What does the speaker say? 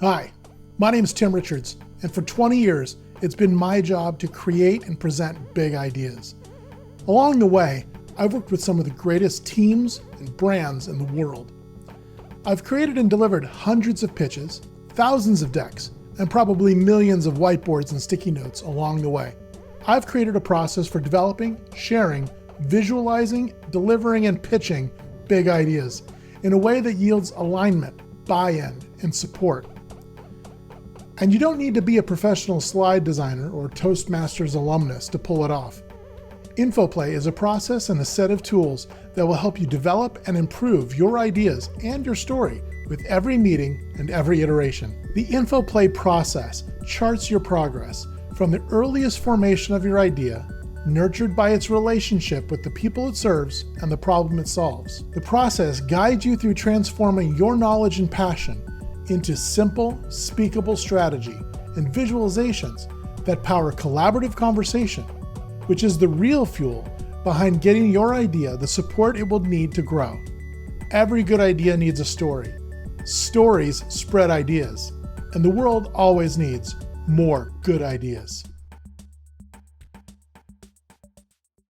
Hi, my name is Tim Richards, and for 20 years, it's been my job to create and present big ideas. Along the way, I've worked with some of the greatest teams and brands in the world. I've created and delivered hundreds of pitches, thousands of decks, and probably millions of whiteboards and sticky notes along the way. I've created a process for developing, sharing, visualizing, delivering, and pitching big ideas in a way that yields alignment, buy-in, and support. And you don't need to be a professional slide designer or Toastmasters alumnus to pull it off. Info Play is a process and a set of tools that will help you develop and improve your ideas and your story with every meeting and every iteration. The Info Play process charts your progress from the earliest formation of your idea, nurtured by its relationship with the people it serves and the problem it solves. The process guides you through transforming your knowledge and passion into simple, speakable strategy and visualizations that power collaborative conversation, which is the real fuel behind getting your idea the support it will need to grow. Every good idea needs a story. Stories spread ideas, and the world always needs more good ideas.